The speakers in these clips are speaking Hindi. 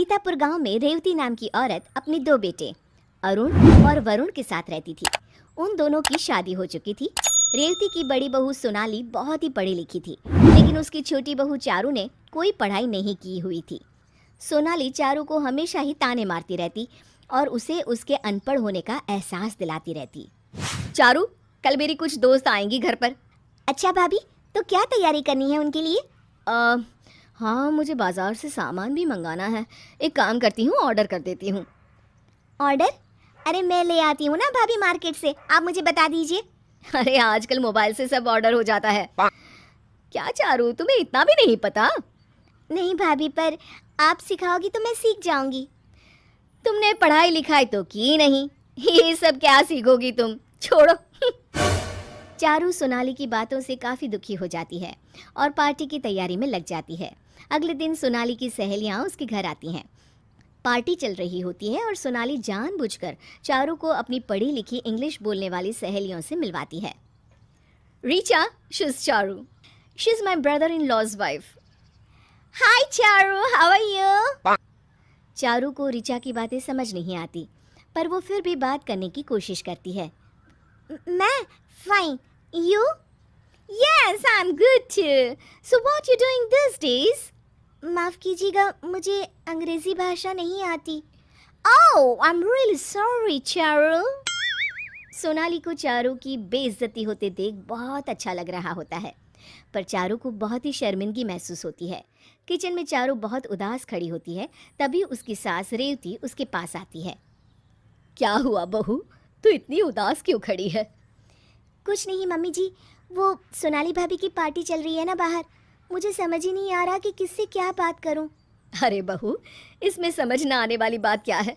सीतापुर गांव में रेवती नाम की औरत अपने दो बेटे अरुण और वरुण के साथ रहती थी। उन दोनों की शादी हो चुकी थी। रेवती की बड़ी बहू सोनाली बहुत ही पढ़ी लिखी थी, लेकिन उसकी छोटी बहू चारू ने कोई पढ़ाई नहीं की हुई थी। सोनाली चारू को हमेशा ही ताने मारती रहती और उसे उसके अनपढ़ होने का एहसास दिलाती रहती। चारू, कल मेरी कुछ दोस्त आएंगी घर पर। अच्छा भाभी, तो क्या तैयारी करनी है उनके लिए? हाँ, मुझे बाजार से सामान भी मंगाना है। एक काम करती हूँ, ऑर्डर कर देती हूँ। ऑर्डर? अरे मैं ले आती हूँ ना भाभी मार्केट से, आप मुझे बता दीजिए। अरे आजकल मोबाइल से सब ऑर्डर हो जाता है। क्या चारू, तुम्हें इतना भी नहीं पता? नहीं भाभी, पर आप सिखाओगी तो मैं सीख जाऊंगी। तुमने पढ़ाई लिखाई तो की नहीं, ये सब क्या सीखोगी तुम, छोड़ो। चारू सोनाली की बातों से काफ़ी दुखी हो जाती है और पार्टी की तैयारी में लग जाती है। अगले दिन सोनाली की सहेलियां उसके घर आती हैं। पार्टी चल रही होती है और सोनाली जानबूझकर चारू को अपनी पढ़ी लिखी इंग्लिश बोलने वाली सहेलियों से मिलवाती है। Richa, she is Charu, she is my brother in law's wife. Hi Charu, how are you? Charu को रीचा की बातें समझ नहीं आती, पर वो फिर भी बात करने की कोशिश करती है। मैं fine, you? Yes, I'm good too. So what you doing these days? माफ़ कीजिएगा, मुझे अंग्रेज़ी भाषा नहीं आती। Oh, I'm really sorry, Charu. Sonali को चारू की बेइज्जती होते देख बहुत अच्छा लग रहा होता है, पर चारू को बहुत ही शर्मिंदगी महसूस होती है। किचन में चारू बहुत उदास खड़ी होती है, तभी उसकी सास रेवती उसके पास आती है। क्या हुआ बहू, तू इतनी उदास क्यों खड़ी है? कुछ नहीं मम्मी जी, वो सोनाली भाभी की पार्टी चल रही है ना बाहर, मुझे समझ ही नहीं आ रहा कि किससे क्या बात करूं। अरे बहू, इसमें समझ ना आने वाली बात क्या है?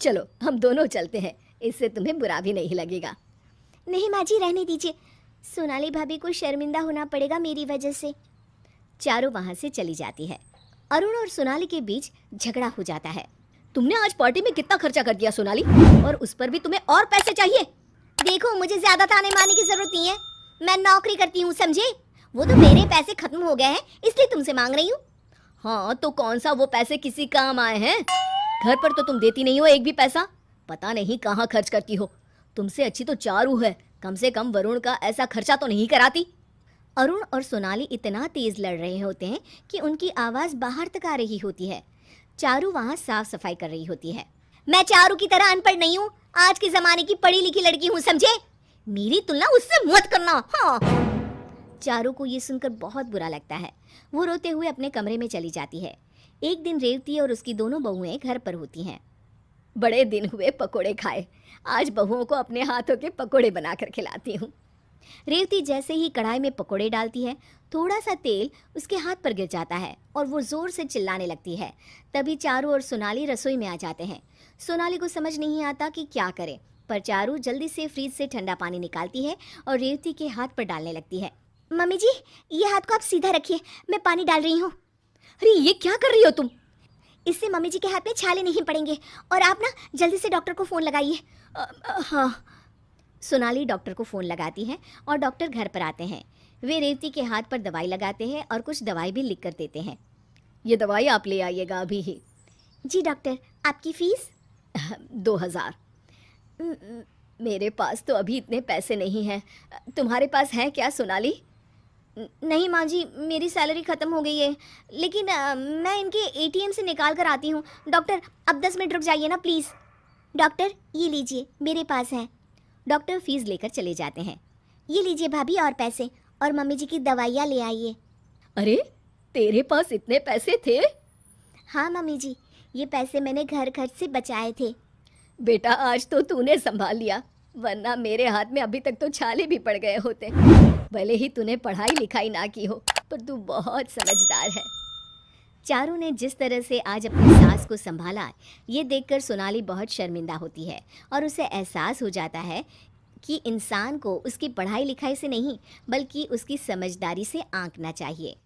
चलो हम दोनों चलते हैं, इससे तुम्हें बुरा भी नहीं लगेगा। नहीं माँ जी, रहने दीजिए, सोनाली भाभी को शर्मिंदा होना पड़ेगा मेरी वजह से। चारू वहाँ से चली जाती है। अरुण और सोनाली के बीच झगड़ा हो जाता है। तुमने आज पार्टी में कितना खर्चा कर दिया सोनाली, और उस पर भी तुम्हें और पैसे चाहिए? देखो, मुझे ज्यादा ताने मारने की जरूरत नहीं है, मैं नौकरी करती हूँ, समझे? वो तो मेरे पैसे खत्म हो गए हैं, इसलिए तुमसे मांग रही हूँ। हाँ, तो कौन सा वो पैसे किसी काम आए हैं? घर पर तो तुम देती नहीं हो एक भी पैसा, पता नहीं कहाँ खर्च करती हो। तुमसे अच्छी तो चारू है, कम से कम वरुण का ऐसा खर्चा तो नहीं कराती। अरुण और सोनाली इतना तेज लड़ रहे होते हैं कि उनकी आवाज़ बाहर तक आ रही होती है। चारू वहाँ साफ सफाई कर रही होती है। मैं चारू की तरह अनपढ़ नहीं हूँ, आज के ज़माने की पढ़ी लिखी लड़की हूँ, समझे? मेरी तुलना उससे मत करना। हाँ। चारू को ये सुनकर बहुत बुरा लगता है। वो रोते हुए अपने कमरे में चली जाती है। एक दिन रेवती और उसकी दोनों बहुएं घर पर होती हैं। बड़े दिन हुए पकोड़े खाए, आज बहुओं को अपने हाथों के पकोड़े बनाकर खिलाती हूँ। रेवती जैसे ही कढ़ाई में पकोड़े डालती है, थोड़ा सा तेल उसके हाथ पर गिर जाता है और वो ज़ोर से चिल्लाने लगती है। तभी चारू और सोनाली रसोई में आ जाते हैं। सोनाली को समझ नहीं आता कि क्या करे, पर चारू जल्दी से फ्रिज से ठंडा पानी निकालती है और रेवती के हाथ पर डालने लगती है। मम्मी जी, ये हाथ को आप सीधा रखिए, मैं पानी डाल रही हूँ। अरे ये क्या कर रही हो तुम? इससे मम्मी जी के हाथ में छाले नहीं पड़ेंगे, और आप ना जल्दी से डॉक्टर को फ़ोन लगाइए। हाँ। सोनाली डॉक्टर को फ़ोन लगाती है और डॉक्टर घर पर आते हैं। वे रेवती के हाथ पर दवाई लगाते हैं और कुछ दवाई भी लिख कर देते हैं। ये दवाई आप ले आइएगा अभी ही। जी डॉक्टर, आपकी फ़ीस? 2000। मेरे पास तो अभी इतने पैसे नहीं हैं, तुम्हारे पास है क्या सोनाली? नहीं माँ जी, मेरी सैलरी ख़त्म हो गई है, लेकिन मैं इनके एटीएम से निकाल कर आती हूँ। डॉक्टर, अब 10 मिनट रुक जाइए ना प्लीज़। डॉक्टर, ये लीजिए, मेरे पास है। डॉक्टर फीस लेकर चले जाते हैं। ये लीजिए भाभी और पैसे, और मम्मी जी की दवाइयाँ ले आइए। अरे, तेरे पास इतने पैसे थे? हाँ मम्मी जी, ये पैसे मैंने घर खर्च से बचाए थे। बेटा, आज तो तूने संभाल लिया, वरना मेरे हाथ में अभी तक तो छाले भी पड़ गए होते। भले ही तूने पढ़ाई लिखाई ना की हो, पर तू बहुत समझदार है। चारू ने जिस तरह से आज अपनी सास को संभाला, ये देखकर सोनाली बहुत शर्मिंदा होती है और उसे एहसास हो जाता है कि इंसान को उसकी पढ़ाई लिखाई से नहीं, बल्कि उसकी समझदारी से आंकना चाहिए।